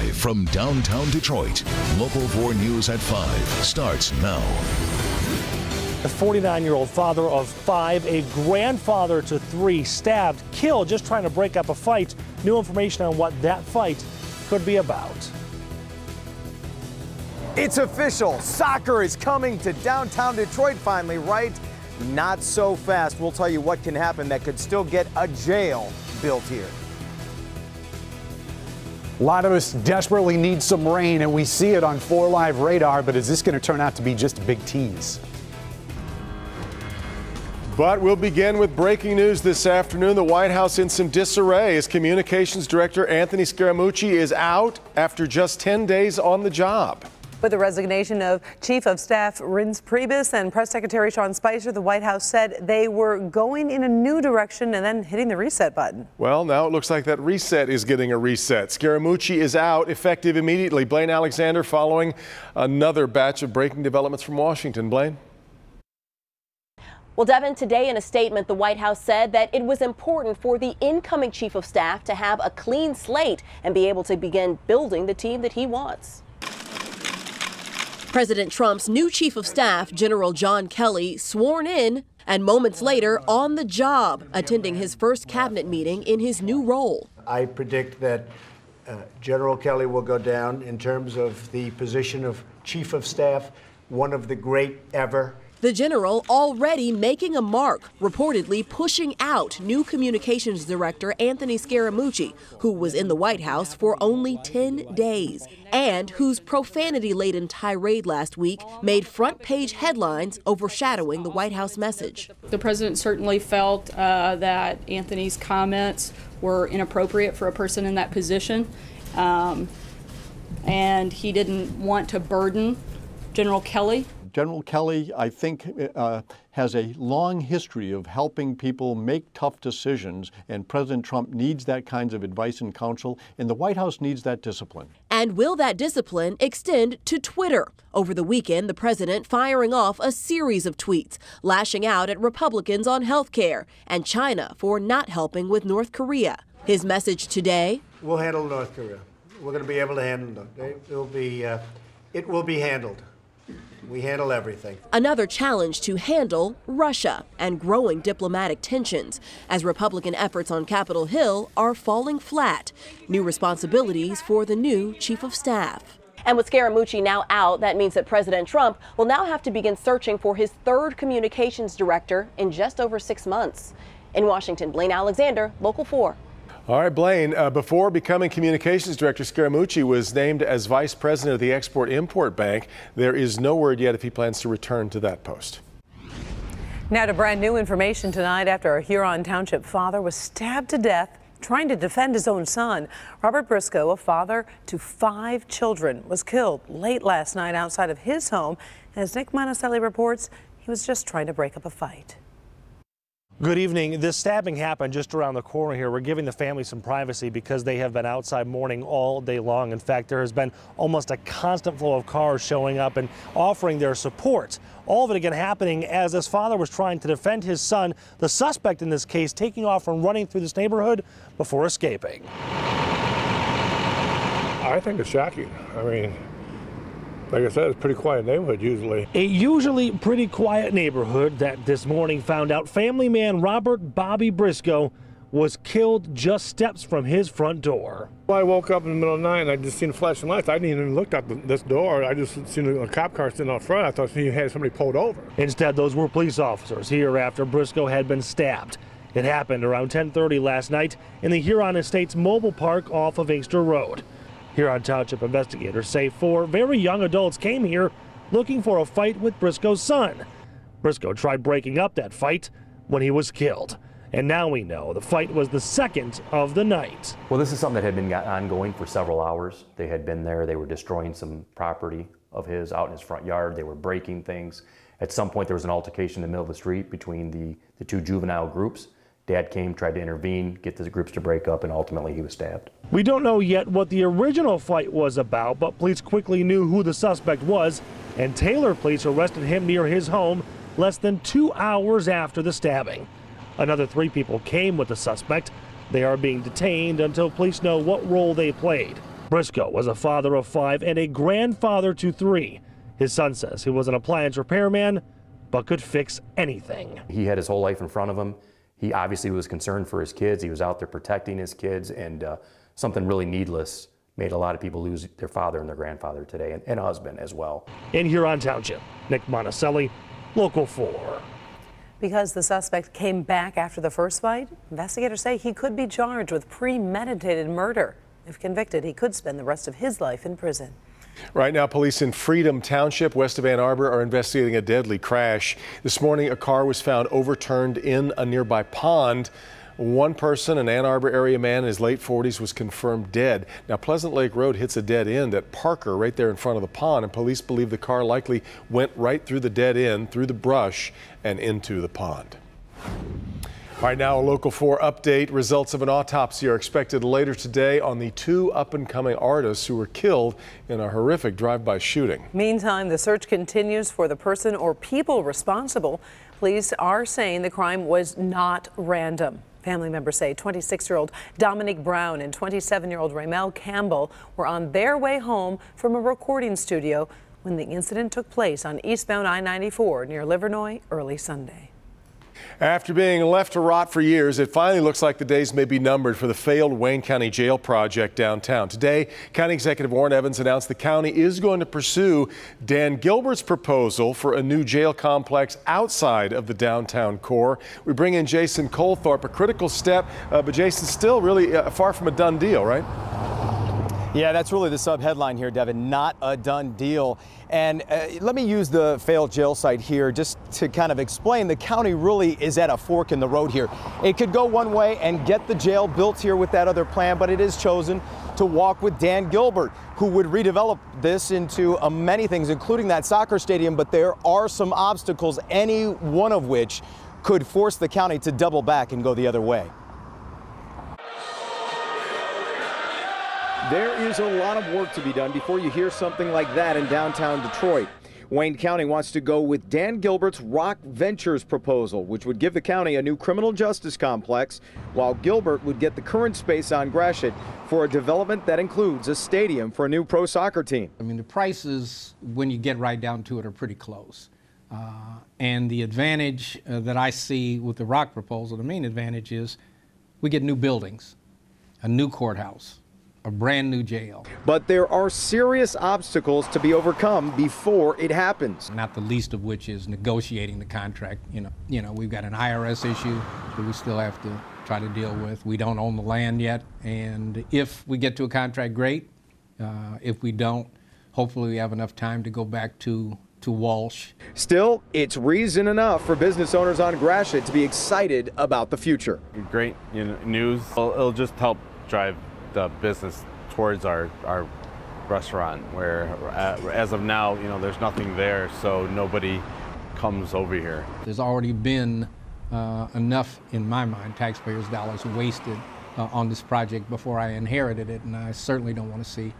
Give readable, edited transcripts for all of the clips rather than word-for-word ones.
Live from downtown Detroit, Local 4 News at 5 starts now. The 49-year-old father of 5, a grandfather to 3, stabbed, killed just trying to break up a fight. New information on what that fight could be about. It's official. Soccer is coming to downtown Detroit finally, right? Not so fast. We'll tell you what can happen that could still get a jail built here. A lot of us desperately need some rain, and we see it on 4 Live radar, but is this going to turn out to be just a big tease? But we'll begin with breaking news this afternoon. The White House in some disarray as Communications Director Anthony Scaramucci is out after just 10 days on the job. With the resignation of Chief of Staff Reince Priebus and Press Secretary Sean Spicer, the White House said they were going in a new direction and then hitting the reset button. Well, now it looks like that reset is getting a reset. Scaramucci is out, effective immediately. Blaine Alexander following another batch of breaking developments from Washington. Blaine? Well, Devin, today in a statement, the White House said that it was important for the incoming Chief of Staff to have a clean slate and be able to begin building the team that he wants. President Trump's new Chief of Staff, General John Kelly, sworn in and moments later on the job, attending his first cabinet meeting in his new role. I predict that General Kelly will go down in terms of the position of Chief of Staff, one of the great ever. The general already making a mark, reportedly pushing out new communications director Anthony Scaramucci, who was in the White House for only 10 days, and whose profanity-laden tirade last week made front-page headlines overshadowing the White House message. The president certainly felt that Anthony's comments were inappropriate for a person in that position, and he didn't want to burden General Kelly. General Kelly, I think, has a long history of helping people make tough decisions, and President Trump needs that kinds of advice and counsel, and the White House needs that discipline. And will that discipline extend to Twitter? Over the weekend, the president firing off a series of tweets, lashing out at Republicans on health care and China for not helping with North Korea. His message today? We'll handle North Korea. We're going to be able to handle it. It will be handled. We handle everything. Another challenge to handle Russia and growing diplomatic tensions as Republican efforts on Capitol Hill are falling flat. New responsibilities for the new Chief of Staff. And with Scaramucci now out, that means that President Trump will now have to begin searching for his third communications director in just over 6 months. In Washington, Blaine Alexander, Local 4. All right, Blaine, before becoming communications director, Scaramucci was named as vice president of the Export-Import Bank. There is no word yet if he plans to return to that post. Now to brand new information tonight after a Huron Township father was stabbed to death trying to defend his own son. Robert Briscoe, a father to 5 children, was killed late last night outside of his home. As Nick Monticelli reports, he was just trying to break up a fight. Good evening. This stabbing happened just around the corner here. We're giving the family some privacy because they have been outside mourning all day long. In fact, there has been almost a constant flow of cars showing up and offering their support. All of it again happening as this father was trying to defend his son, the suspect in this case taking off and running through this neighborhood before escaping. I think it's shocking. I mean, like I said, it's a pretty quiet neighborhood usually. A usually pretty quiet neighborhood that this morning found out family man Robert Bobby Briscoe was killed just steps from his front door. Well, I woke up in the middle of the night and I just seen flashing lights. I didn't even look out this door. I just seen a cop car sitting out front. I thought he had somebody pulled over. Instead, those were police officers here after Briscoe had been stabbed. It happened around 10:30 last night in the Huron Estates Mobile Park off of Inkster Road. Huron Township investigators say 4 very young adults came here looking for a fight with Briscoe's son. Briscoe tried breaking up that fight when he was killed. And now we know the fight was the second of the night. Well, this is something that had been ongoing for several hours. They had been there. They were destroying some property of his out in his front yard. They were breaking things. At some point, there was an altercation in the middle of the street between the 2 juvenile groups. Dad came, tried to intervene, get the groups to break up, and ultimately he was stabbed. We don't know yet what the original fight was about, but police quickly knew who the suspect was, and Taylor police arrested him near his home less than 2 hours after the stabbing. Another 3 people came with the suspect. They are being detained until police know what role they played. Briscoe was a father of 5 and a grandfather to 3. His son says he was an appliance repairman, but could fix anything. He had his whole life in front of him. He obviously was concerned for his kids. He was out there protecting his kids, and something really needless made a lot of people lose their father and their grandfather today, and husband as well. In Huron Township, Nick Monticelli, Local 4. Because the suspect came back after the first fight, investigators say he could be charged with premeditated murder. If convicted, he could spend the rest of his life in prison. Right now, police in Freedom Township, west of Ann Arbor, are investigating a deadly crash. This morning, a car was found overturned in a nearby pond. One person, an Ann Arbor area man in his late 40s, was confirmed dead. Now, Pleasant Lake Road hits a dead end at Parker right there in front of the pond, and police believe the car likely went right through the dead end, through the brush, and into the pond. All right, now a Local 4 update. Results of an autopsy are expected later today on the 2 up-and-coming artists who were killed in a horrific drive-by shooting. Meantime, the search continues for the person or people responsible. Police are saying the crime was not random. Family members say 26-year-old Dominique Brown and 27-year-old Ramel Campbell were on their way home from a recording studio when the incident took place on eastbound I-94 near Livernois early Sunday. After being left to rot for years, it finally looks like the days may be numbered for the failed Wayne County Jail project downtown. Today, County Executive Warren Evans announced the county is going to pursue Dan Gilbert's proposal for a new jail complex outside of the downtown core. We bring in Jason Colthorpe, a critical step, but Jason, still really far from a done deal, right? Yeah, that's really the sub-headline here, Devin. Not a done deal. And let me use the failed jail site here just to kind of explain the county really is at a fork in the road here. It could go one way and get the jail built here with that other plan, but it is chosen to walk with Dan Gilbert, who would redevelop this into many things, including that soccer stadium. But there are some obstacles, any one of which could force the county to double back and go the other way. There is a lot of work to be done before you hear something like that in downtown Detroit. Wayne County wants to go with Dan Gilbert's Rock Ventures proposal, which would give the county a new criminal justice complex, while Gilbert would get the current space on Gratiot for a development that includes a stadium for a new pro soccer team. I mean, the prices, when you get right down to it, are pretty close. And the advantage that I see with the Rock proposal, the main advantage is we get new buildings, a new courthouse, a brand new jail. But there are serious obstacles to be overcome before it happens. Not the least of which is negotiating the contract. You know, we've got an IRS issue that we still have to try to deal with. We don't own the land yet, and if we get to a contract, great. If we don't, hopefully we have enough time to go back to Walsh. Still, it's reason enough for business owners on Gratiot to be excited about the future. Great news. It'll just help drive the business towards our restaurant, where as of now, you know, there's nothing there, so nobody comes over here. There's already been enough, in my mind, taxpayers' dollars wasted on this project before I inherited it, and I certainly don't want to see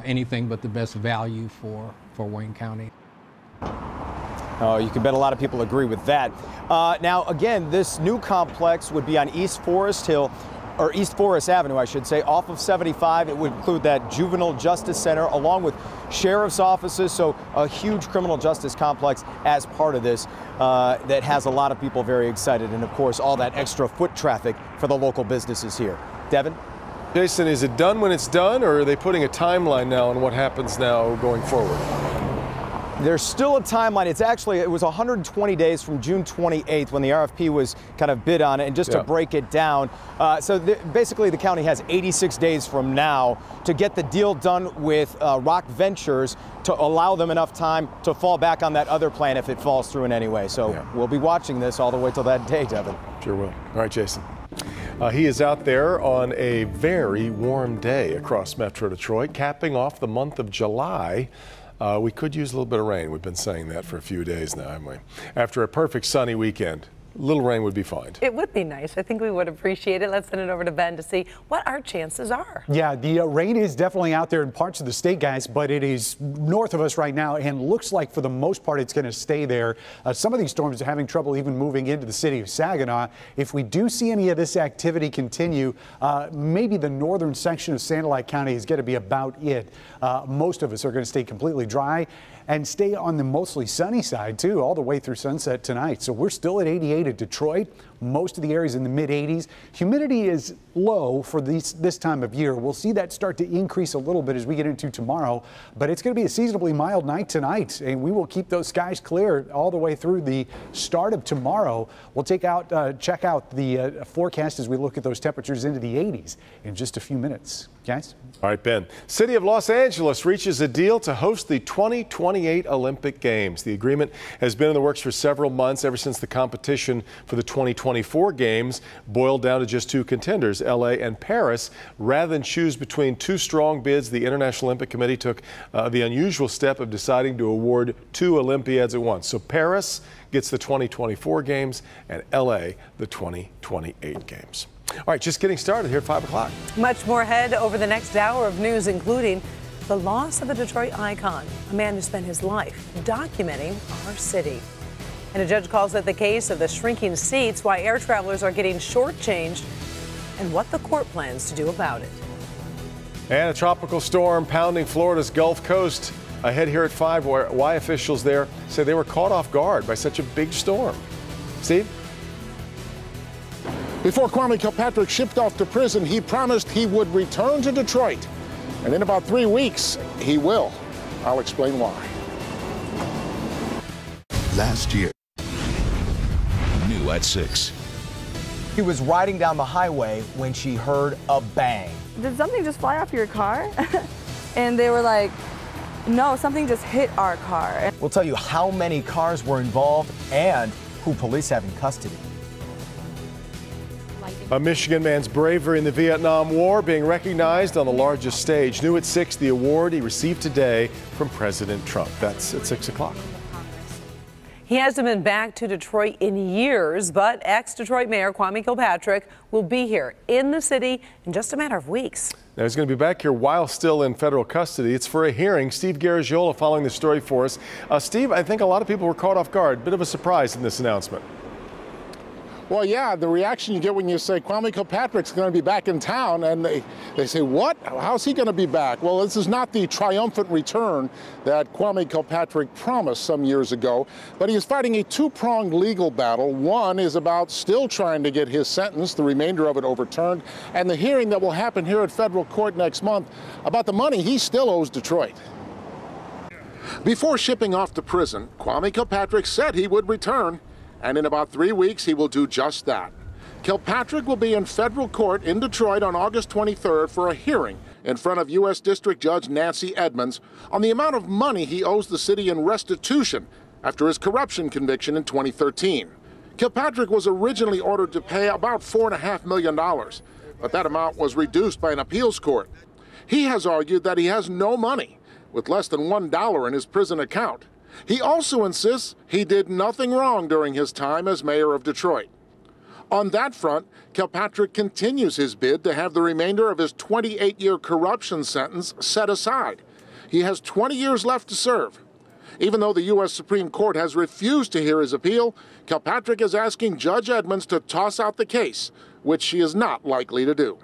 anything but the best value for Wayne County. Oh, you can bet a lot of people agree with that. Now, again, this new complex would be on East Forest Avenue, I should say, off of 75. It would include that juvenile justice center along with sheriff's offices, so a huge criminal justice complex as part of this that has a lot of people very excited, and of course all that extra foot traffic for the local businesses here. Devin? Jason, is it done when it's done, or are they putting a timeline now on what happens now going forward? There's still a timeline. It was 120 days from June 28th when the RFP was kind of bid on it, and just to break it down, basically the county has 86 days from now to get the deal done with Rock Ventures to allow them enough time to fall back on that other plan if it falls through in any way. So we'll be watching this all the way till that day, Devin. Sure will. All right, Jason. He is out there on a very warm day across Metro Detroit, capping off the month of July. We could use a little bit of rain. We've been saying that for a few days now, haven't we? After a perfect sunny weekend. little rain would be fine. It would be nice. I think we would appreciate it. Let's send it over to Ben to see what our chances are. Yeah, the rain is definitely out there in parts of the state, guys, but it is north of us right now and looks like for the most part it's going to stay there. Some of these storms are having trouble even moving into the city of Saginaw. If we do see any of this activity continue, maybe the northern section of Sanilac County is going to be about it. Most of us are going to stay completely dry and stay on the mostly sunny side, too, all the way through sunset tonight. So we're still at 88 at Detroit. Most of the areas in the mid-80s. Humidity is low for this time of year. We'll see that start to increase a little bit as we get into tomorrow, but it's going to be a seasonably mild night tonight, and we will keep those skies clear all the way through the start of tomorrow. We'll check out the forecast as we look at those temperatures into the 80s in just a few minutes. Guys? All right, Ben. City of Los Angeles reaches a deal to host the 2028 Olympic Games. The agreement has been in the works for several months, ever since the competition for the 2024 Games boiled down to just two contenders, LA and Paris. Rather than choose between two strong bids, the International Olympic Committee took the unusual step of deciding to award two Olympiads at once. So Paris gets the 2024 Games and LA the 2028 Games. All right, just getting started here at 5 o'clock. Much more ahead over the next hour of news, including the loss of a Detroit icon, a man who spent his life documenting our city. And a judge calls it the case of the shrinking seats, why air travelers are getting shortchanged, and what the court plans to do about it. And a tropical storm pounding Florida's Gulf Coast. Ahead here at 5, why officials there say they were caught off guard by such a big storm. Steve? Before Kwame Kilpatrick shipped off to prison, he promised he would return to Detroit. And in about 3 weeks, he will. I'll explain why. Last year, new at 6. He was riding down the highway when she heard a bang. Did something just fly off your car? And they were like, no, something just hit our car. We'll tell you how many cars were involved and who police have in custody. A Michigan man's bravery in the Vietnam War being recognized on the largest stage. New at 6, the award he received today from President Trump. That's at 6 o'clock. He hasn't been back to Detroit in years, but ex-Detroit Mayor Kwame Kilpatrick will be here in the city in just a matter of weeks. Now, he's going to be back here while still in federal custody. It's for a hearing. Steve Garagiola following the story for us. Steve, I think a lot of people were caught off guard. Bit of a surprise in this announcement. Well, yeah, the reaction you get when you say Kwame Kilpatrick's going to be back in town, and they say, what? How's he going to be back? Well, this is not the triumphant return that Kwame Kilpatrick promised some years ago, but he is fighting a two-pronged legal battle. One is about still trying to get his sentence, the remainder of it overturned, and the hearing that will happen here at federal court next month about the money he still owes Detroit. Before shipping off to prison, Kwame Kilpatrick said he would return. And in about 3 weeks, he will do just that. Kilpatrick will be in federal court in Detroit on August 23rd for a hearing in front of U.S. District Judge Nancy Edmonds on the amount of money he owes the city in restitution after his corruption conviction in 2013. Kilpatrick was originally ordered to pay about $4.5 million, but that amount was reduced by an appeals court. He has argued that he has no money, with less than $1 in his prison account. He also insists he did nothing wrong during his time as mayor of Detroit. On that front, Kilpatrick continues his bid to have the remainder of his 28-year corruption sentence set aside. He has 20 years left to serve. Even though the U.S. Supreme Court has refused to hear his appeal, Kilpatrick is asking Judge Edmonds to toss out the case, which she is not likely to do.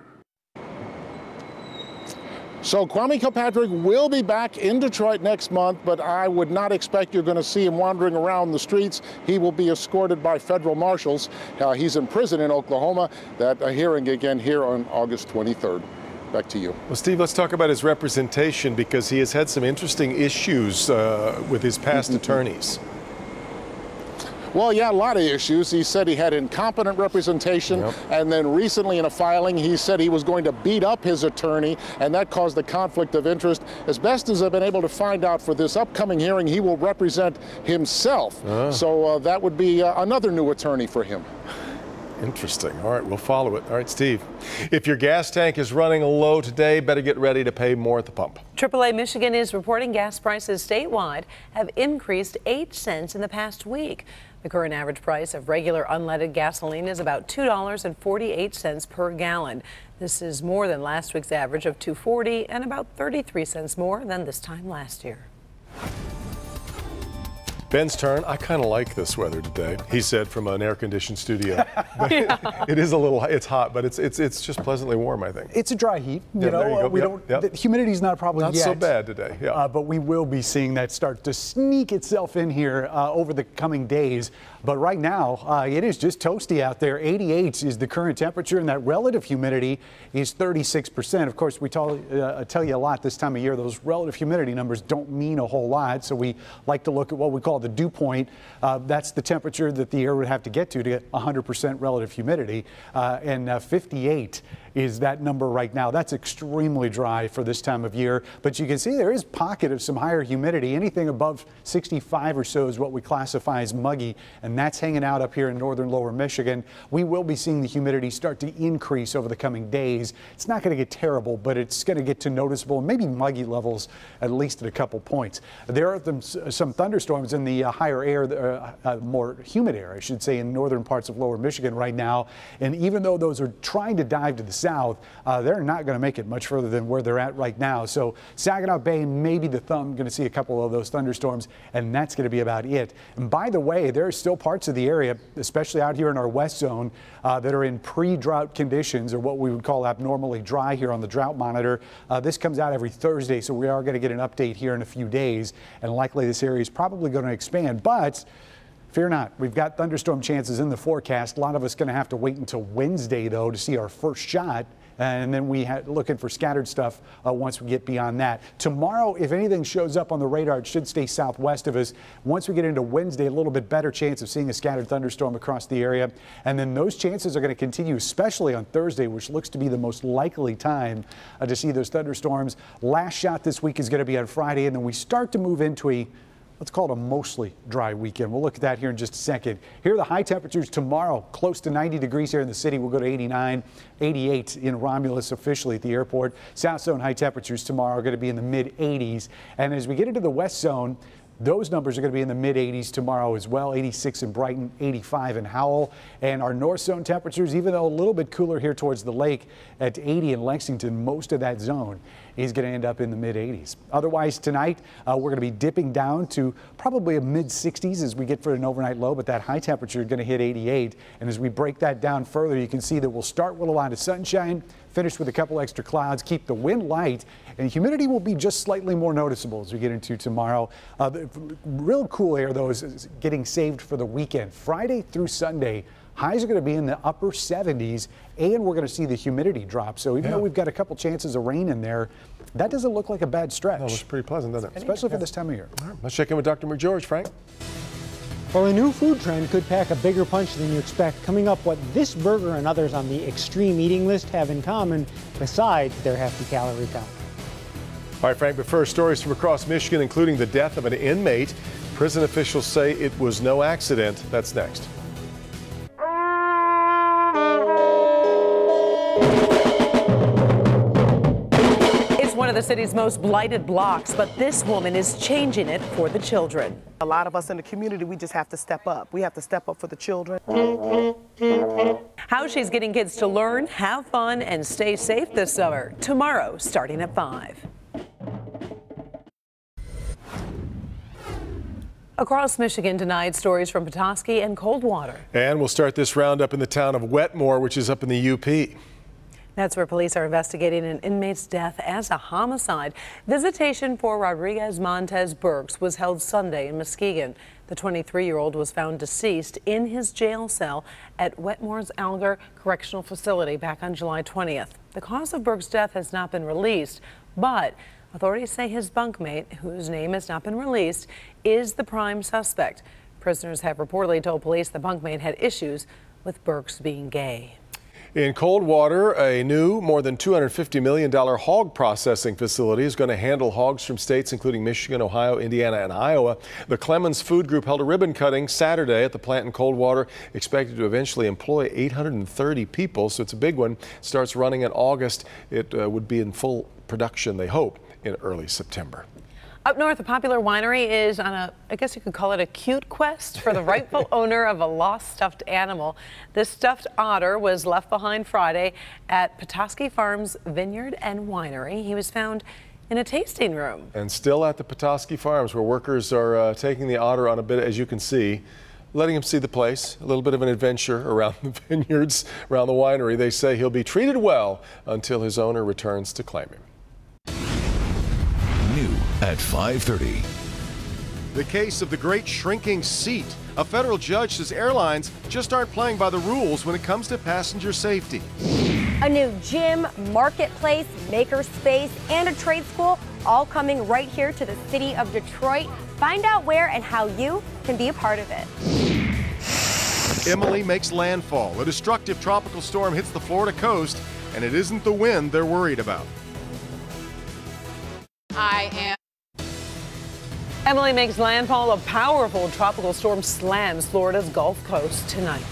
So Kwame Kilpatrick will be back in Detroit next month, but I would not expect you're going to see him wandering around the streets. He will be escorted by federal marshals. He's in prison in Oklahoma. That hearing again here on August 23rd. Back to you. Well, Steve, let's talk about his representation, because he has had some interesting issues with his past attorneys. Well, yeah, a lot of issues. He said he had incompetent representation, and then recently in a filing, he said he was going to beat up his attorney, and that caused a conflict of interest. As best as I've been able to find out for this upcoming hearing, he will represent himself. So that would be another new attorney for him. Interesting. All right, we'll follow it. All right, Steve, if your gas tank is running low today, better get ready to pay more at the pump. AAA Michigan is reporting gas prices statewide have increased 8 cents in the past week. The current average price of regular unleaded gasoline is about $2.48 per gallon. This is more than last week's average of $2.40 and about 33 cents more than this time last year. Ben's turn. I kind of like this weather today, he said from an air-conditioned studio. But it is a little, it's hot, but it's just pleasantly warm, I think. It's a dry heat. Yeah, there you go. We don't. The humidity's not a problem Not yet. so bad today. Yeah. But we will be seeing that start to sneak itself in here over the coming days. But right now, it is just toasty out there. 88 is the current temperature, and that relative humidity is 36%. Of course, we tell you a lot this time of year. Those relative humidity numbers don't mean a whole lot, so we like to look at what we call the dew point. That's the temperature that the air would have to get 100% relative humidity, and 58 is that number right now. That's extremely dry for this time of year, but you can see there is pocket of some higher humidity. Anything above 65 or so is what we classify as muggy, and that's hanging out up here in northern lower Michigan. We will be seeing the humidity start to increase over the coming days. It's not going to get terrible, but it's going to get to noticeable, maybe muggy levels, at least at a couple points. There are some thunderstorms in the higher air, more humid air, I should say, in northern parts of lower Michigan right now, and even though those are trying to dive to the south, they're not going to make it much further than where they're at right now. So Saginaw Bay, maybe the thumb, going to see a couple of those thunderstorms, and that's going to be about it. And by the way, there are still parts of the area, especially out here in our west zone, that are in pre-drought conditions, or what we would call abnormally dry here on the drought monitor. This comes out every Thursday, so we are going to get an update here in a few days, and likely this area is probably going to expand. But fear not, we've got thunderstorm chances in the forecast. A lot of us going to have to wait until Wednesday, though, to see our first shot. And then we looking for scattered stuff once we get beyond that. Tomorrow, if anything shows up on the radar, it should stay southwest of us. Once we get into Wednesday, a little bit better chance of seeing a scattered thunderstorm across the area. And then those chances are going to continue, especially on Thursday, which looks to be the most likely time to see those thunderstorms. Last shot this week is going to be on Friday, and then we start to move into a, let's call it a mostly dry weekend. We'll look at that here in just a second. Here are the high temperatures tomorrow. Close to 90 degrees here in the city. We'll go to 89, 88 in Romulus officially at the airport. South zone high temperatures tomorrow are going to be in the mid 80s. And as we get into the west zone, those numbers are going to be in the mid 80s tomorrow as well. 86 in Brighton, 85 in Howell. And our north zone temperatures, even though a little bit cooler here towards the lake at 80 in Lexington, most of that zone is going to end up in the mid 80s. Otherwise tonight, we're going to be dipping down to probably a mid 60s as we get for an overnight low, but that high temperature is going to hit 88. And as we break that down further, you can see that we'll start with a lot of sunshine, finish with a couple extra clouds, keep the wind light, and humidity will be just slightly more noticeable as we get into tomorrow. The real cool air, though, is getting saved for the weekend. Friday through Sunday, highs are going to be in the upper 70s, and we're going to see the humidity drop. So even though we've got a couple chances of rain in there, that doesn't look like a bad stretch. No, it looks pretty pleasant, doesn't it? Especially for this time of year. All right, let's check in with Dr. McGeorge. Frank? Well, a new food trend could pack a bigger punch than you expect. Coming up, what this burger and others on the extreme eating list have in common besides their hefty calorie count. All right, Frank, but first, stories from across Michigan, including the death of an inmate. Prison officials say it was no accident. That's next. One of the city's most blighted blocks, but this woman is changing it for the children. A lot of us in the community, we just have to step up. We have to step up for the children. How she's getting kids to learn, have fun, and stay safe this summer. Tomorrow, starting at 5. Across Michigan tonight, stories from Petoskey and Coldwater. And we'll start this roundup in the town of Wetmore, which is up in the UP. That's where police are investigating an inmate's death as a homicide. Visitation for Rodriguez Montez Burks was held Sunday in Muskegon. The 23-year-old was found deceased in his jail cell at Wetmore's Alger Correctional Facility back on July 20th. The cause of Burks' death has not been released, but authorities say his bunkmate, whose name has not been released, is the prime suspect. Prisoners have reportedly told police the bunkmate had issues with Burks being gay. In Coldwater, a new more than $250 million hog processing facility is going to handle hogs from states including Michigan, Ohio, Indiana, and Iowa. The Clemens Food Group held a ribbon cutting Saturday at the plant in Coldwater, expected to eventually employ 830 people, so it's a big one. Starts running in August. It would be in full production, they hope, in early September. Up north, a popular winery is on I guess you could call it a cute quest for the rightful owner of a lost stuffed animal. This stuffed otter was left behind Friday at Petoskey Farms Vineyard and Winery. He was found in a tasting room. And still at the Petoskey Farms, where workers are taking the otter on a bit, as you can see, letting him see the place, a little bit of an adventure around the vineyards, around the winery. They say he'll be treated well until his owner returns to claim him. New at 5:30. The case of the great shrinking seat. A federal judge says airlines just aren't playing by the rules when it comes to passenger safety. A new gym, marketplace, makerspace, and a trade school, all coming right here to the city of Detroit. Find out where and how you can be a part of it. Emily makes landfall. A destructive tropical storm hits the Florida coast, and it isn't the wind they're worried about. Emily makes landfall. A powerful tropical storm slams Florida's Gulf Coast tonight.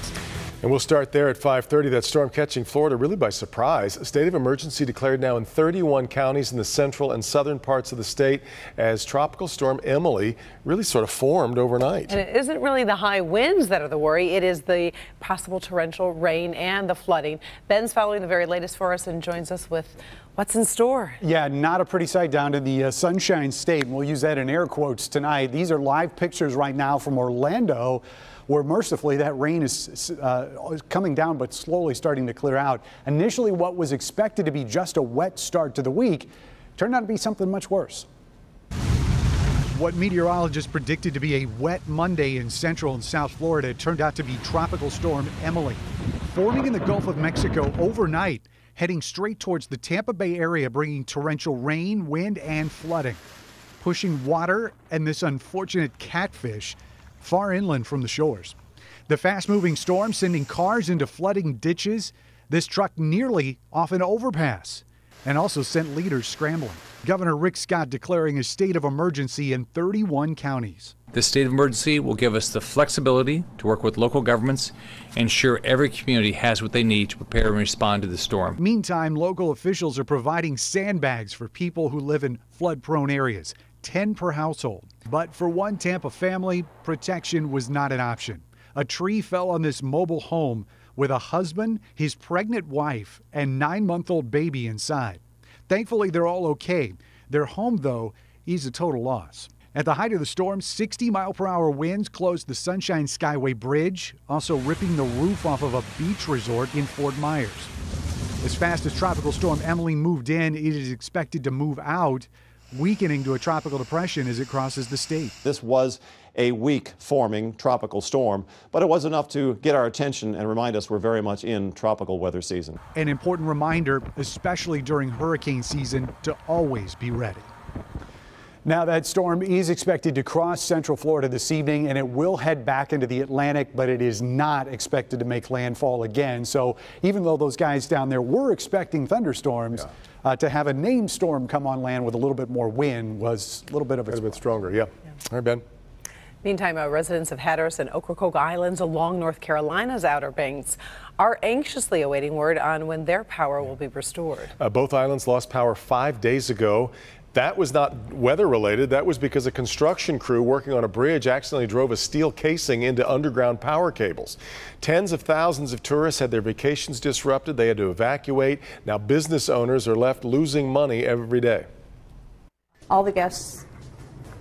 And we'll start there at 5:30. That storm catching Florida really by surprise. A state of emergency declared now in 31 counties in the central and southern parts of the state as Tropical Storm Emily really sort of formed overnight. And it isn't really the high winds that are the worry. It is the possible torrential rain and the flooding. Ben's following the very latest for us and joins us with what's in store. Yeah, not a pretty sight down in the Sunshine State. And we'll use that in air quotes tonight. These are live pictures right now from Orlando, where mercifully that rain is coming down but slowly starting to clear out. Initially, what was expected to be just a wet start to the week turned out to be something much worse. What meteorologists predicted to be a wet Monday in central and south Florida turned out to be Tropical Storm Emily, forming in the Gulf of Mexico overnight, heading straight towards the Tampa Bay area, bringing torrential rain, wind, and flooding, pushing water and this unfortunate catfish far inland from the shores. The fast-moving storm sending cars into flooding ditches. This truck nearly off an overpass and also sent leaders scrambling. Governor Rick Scott declaring a state of emergency in 31 counties. This state of emergency will give us the flexibility to work with local governments and ensure every community has what they need to prepare and respond to the storm. Meantime, local officials are providing sandbags for people who live in flood-prone areas, 10 per household. But for one Tampa family, protection was not an option. A tree fell on this mobile home with a husband, his pregnant wife, and 9-month-old baby inside. Thankfully, they're all okay. Their home, though, is a total loss. At the height of the storm, 60-mile-per-hour winds closed the Sunshine Skyway Bridge, also ripping the roof off of a beach resort in Fort Myers. As fast as Tropical Storm Emily moved in, it is expected to move out, weakening to a tropical depression as it crosses the state. This was a weak forming tropical storm, but it was enough to get our attention and remind us we're very much in tropical weather season. An important reminder, especially during hurricane season, to always be ready. Now that storm is expected to cross central Florida this evening, and it will head back into the Atlantic, but it is not expected to make landfall again. So even though those guys down there were expecting thunderstorms, to have a named storm come on land with a little bit more wind was a little bit of a bit stronger. Yeah. All right, Ben. Meantime, residents of Hatteras and Ocracoke Islands along North Carolina's Outer Banks are anxiously awaiting word on when their power will be restored. Both islands lost power 5 days ago. That was not weather related. That was because a construction crew working on a bridge accidentally drove a steel casing into underground power cables. Tens of thousands of tourists had their vacations disrupted. They had to evacuate. Now business owners are left losing money every day. All the guests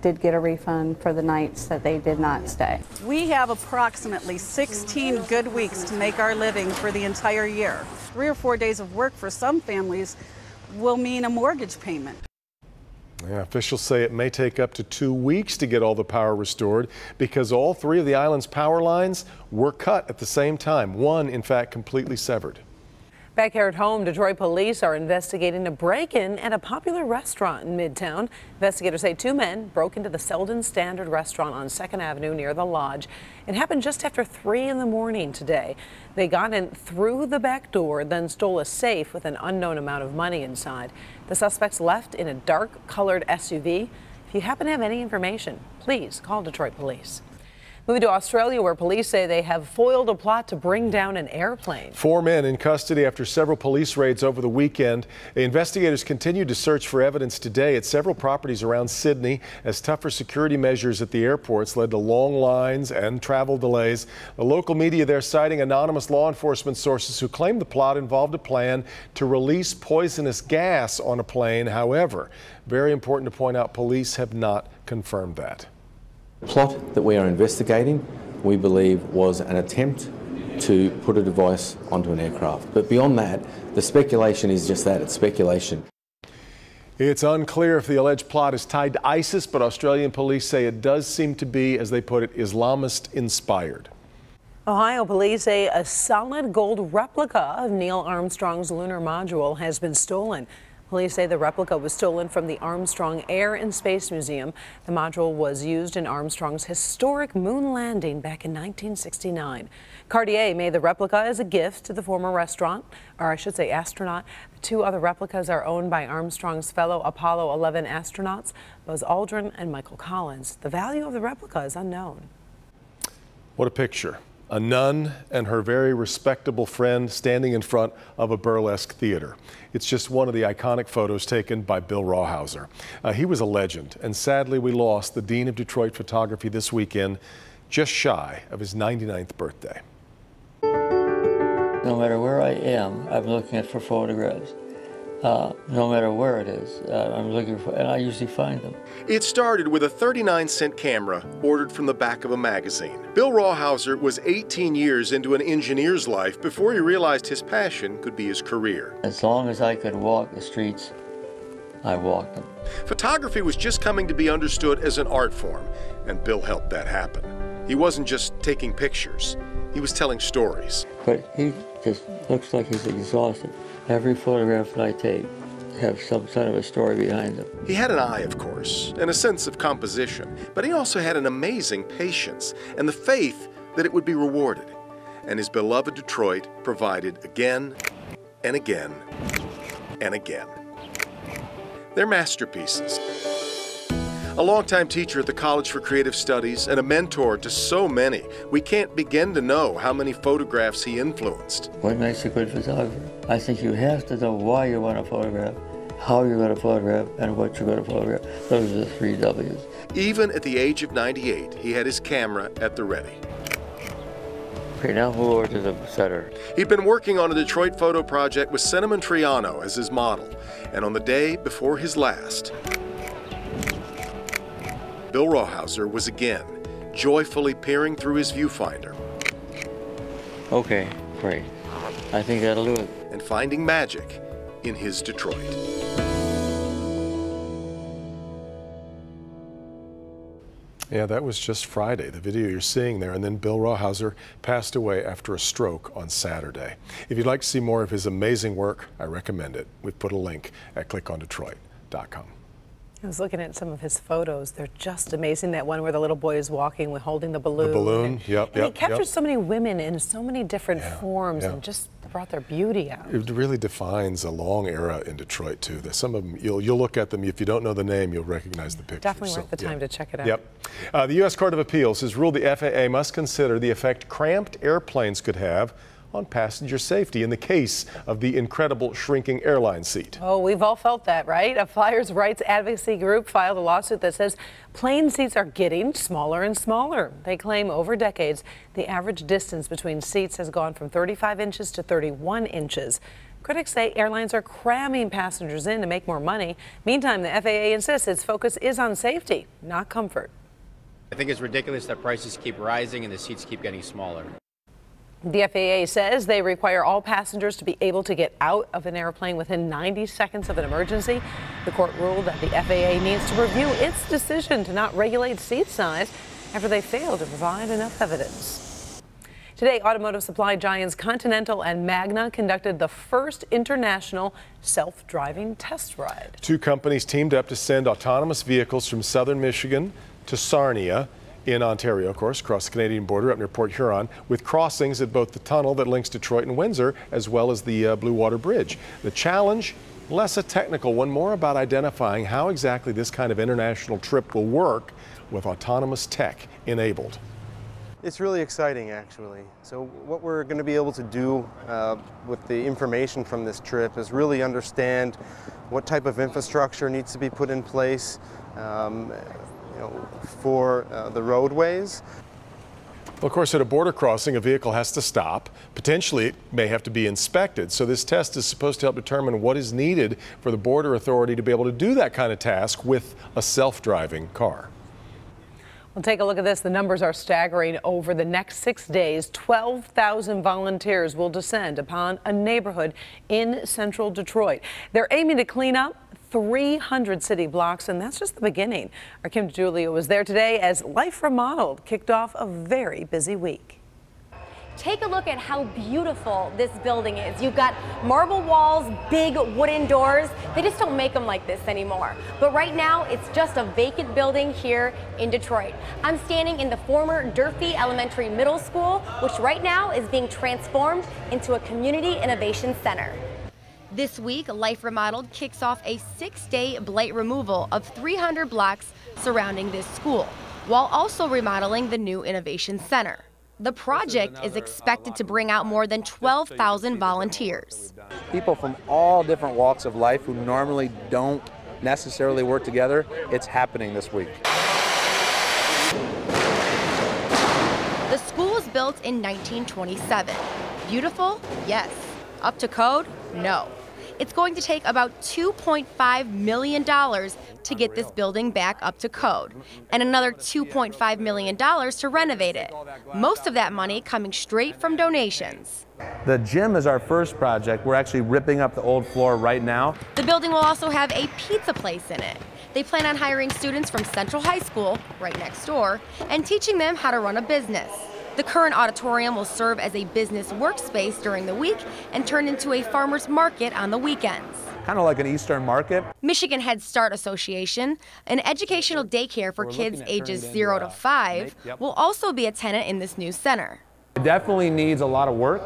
did get a refund for the nights that they did not stay. We have approximately 16 good weeks to make our living for the entire year. 3 or 4 days of work for some families will mean a mortgage payment. Yeah, officials say it may take up to 2 weeks to get all the power restored because all 3 of the island's power lines were cut at the same time. One, in fact, completely severed. Back here at home, Detroit police are investigating a break-in at a popular restaurant in Midtown. Investigators say 2 men broke into the Selden Standard restaurant on 2nd Avenue near the Lodge. It happened just after 3 in the morning today. They got in through the back door, then stole a safe with an unknown amount of money inside. The suspects left in a dark-colored SUV. If you happen to have any information, please call Detroit police. Moving to Australia, where police say they have foiled a plot to bring down an airplane. 4 men in custody after several police raids over the weekend. Investigators continued to search for evidence today at several properties around Sydney as tougher security measures at the airports led to long lines and travel delays. The local media there citing anonymous law enforcement sources who claim the plot involved a plan to release poisonous gas on a plane. However, very important to point out, police have not confirmed that. The plot that we are investigating, we believe, was an attempt to put a device onto an aircraft. But beyond that, the speculation is just that, it's speculation. It's unclear if the alleged plot is tied to ISIS, but Australian police say it does seem to be, as they put it, Islamist-inspired. Ohio police say a solid gold replica of Neil Armstrong's lunar module has been stolen. Police say the replica was stolen from the Armstrong Air and Space Museum. The module was used in Armstrong's historic moon landing back in 1969. Cartier made the replica as a gift to the former astronaut. The 2 other replicas are owned by Armstrong's fellow Apollo 11 astronauts, Buzz Aldrin and Michael Collins. The value of the replica is unknown. What a picture. A nun and her very respectable friend standing in front of a burlesque theater. It's just one of the iconic photos taken by Bill Rawhauser. He was a legend, and sadly we lost the Dean of Detroit Photography this weekend, just shy of his 99th birthday. No matter where I am, I'm looking for photographs. No matter where it is, I'm looking for, and I usually find them. It started with a 39-cent camera ordered from the back of a magazine. Bill Rawhauser was 18 years into an engineer's life before he realized his passion could be his career. As long as I could walk the streets, I walked them. Photography was just coming to be understood as an art form, and Bill helped that happen. He wasn't just taking pictures, he was telling stories. But he just looks like he's exhausted. Every photograph that I take has some kind of a story behind them. He had an eye, of course, and a sense of composition, but he also had an amazing patience and the faith that it would be rewarded. And his beloved Detroit provided again and again and again. They're masterpieces. A longtime teacher at the College for Creative Studies and a mentor to so many, we can't begin to know how many photographs he influenced. What makes a good photographer? I think you have to know why you want to photograph, how you're going to photograph, and what you're going to photograph. Those are the 3 W's. Even at the age of 98, he had his camera at the ready. Okay, now move over to the center. He'd been working on a Detroit photo project with Cinnamon Triano as his model, and on the day before his last, Bill Rawhauser was again joyfully peering through his viewfinder. Okay, great. I think that'll do it. And finding magic in his Detroit. Yeah, that was just Friday, the video you're seeing there, and then Bill Rawhauser passed away after a stroke on Saturday. If you'd like to see more of his amazing work, I recommend it. We've put a link at clickondetroit.com. I was looking at some of his photos. They're just amazing. That one where the little boy is walking with holding the balloon. The balloon, yep. He captures so many women in so many different forms and just brought their beauty out. It really defines a long era in Detroit, too. There's some of them, you'll look at them. If you don't know the name, you'll recognize the picture. Definitely worth the time to check it out. Yep. The U.S. Court of Appeals has ruled the FAA must consider the effect cramped airplanes could have on passenger safety in the case of the incredible shrinking airline seat. Oh, we've all felt that, right? A flyers' rights advocacy group filed a lawsuit that says plane seats are getting smaller and smaller. They claim over decades, the average distance between seats has gone from 35 inches to 31 inches. Critics say airlines are cramming passengers in to make more money. Meantime, the FAA insists its focus is on safety, not comfort. I think it's ridiculous that prices keep rising and the seats keep getting smaller. The FAA says they require all passengers to be able to get out of an airplane within 90 seconds of an emergency. The court ruled that the FAA needs to review its decision to not regulate seat size after they failed to provide enough evidence. Today, automotive supply giants Continental and Magna conducted the first international self-driving test ride. 2 companies teamed up to send autonomous vehicles from southern Michigan to Sarnia in Ontario, of course, across the Canadian border up near Port Huron, with crossings at both the tunnel that links Detroit and Windsor, as well as the Blue Water Bridge. The challenge, less a technical one, more about identifying how exactly this kind of international trip will work with autonomous tech enabled. It's really exciting, actually. So what we're going to be able to do with the information from this trip is really understand what type of infrastructure needs to be put in place for the roadways. Well, of course, at a border crossing, a vehicle has to stop. Potentially, it may have to be inspected. So this test is supposed to help determine what is needed for the Border Authority to be able to do that kind of task with a self-driving car. Well, take a look at this. The numbers are staggering. Over the next 6 days, 12,000 volunteers will descend upon a neighborhood in central Detroit. They're aiming to clean up 300 city blocks, and that's just the beginning. Our Kim DeGiulio was there today as Life Remodeled kicked off a very busy week. Take a look at how beautiful this building is. You've got marble walls, big wooden doors. They just don't make them like this anymore. But right now, it's just a vacant building here in Detroit. I'm standing in the former Durfee Elementary Middle School, which right now is being transformed into a community innovation center. This week, Life Remodeled kicks off a 6-day blight removal of 300 blocks surrounding this school, while also remodeling the new Innovation Center. The project is expected to bring out more than 12,000 volunteers. People from all different walks of life who normally don't necessarily work together, it's happening this week. The school was built in 1927. Beautiful? Yes. Up to code? No. It's going to take about $2.5 million to get this building back up to code, and another $2.5 million to renovate it. Most of that money coming straight from donations. The gym is our first project. We're actually ripping up the old floor right now. The building will also have a pizza place in it. They plan on hiring students from Central High School, right next door, and teaching them how to run a business. The current auditorium will serve as a business workspace during the week and turn into a farmer's market on the weekends. Kind of like an Eastern market. Michigan Head Start Association, an educational daycare for kids ages 0 to 5, will also be a tenant in this new center. It definitely needs a lot of work,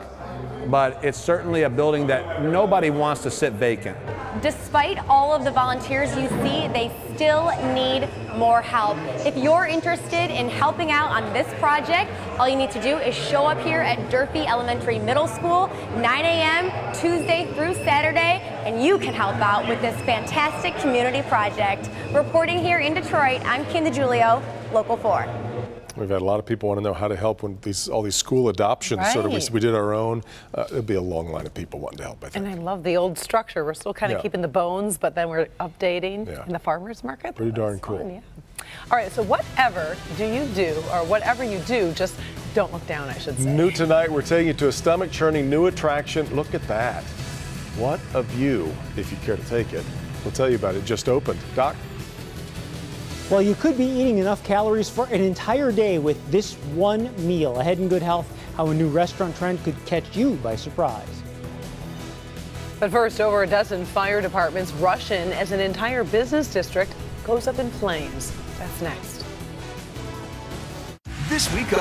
but it's certainly a building that nobody wants to sit vacant. Despite all of the volunteers you see, they still need more help. If you're interested in helping out on this project, all you need to do is show up here at Durfee Elementary Middle School, 9 a.m. Tuesday through Saturday, and you can help out with this fantastic community project. Reporting here in Detroit, I'm Kim DeGiulio, Local 4. We've had a lot of people want to know how to help when all these school adoptions we did our own. There'll be a long line of people wanting to help, I think. And I love the old structure. We're still kind of keeping the bones, but then we're updating in the farmer's market. Pretty darn cool. Fun, All right, so whatever do you do, or whatever you do, just don't look down, I should say. New tonight, we're taking you to a stomach-churning new attraction. Look at that. What a view, if you care to take it. We'll tell you about it. Just opened. Doc? Well, you could be eating enough calories for an entire day with this one meal. Ahead in Good Health, how a new restaurant trend could catch you by surprise. But first, over a dozen fire departments rush in as an entire business district goes up in flames. That's next. This week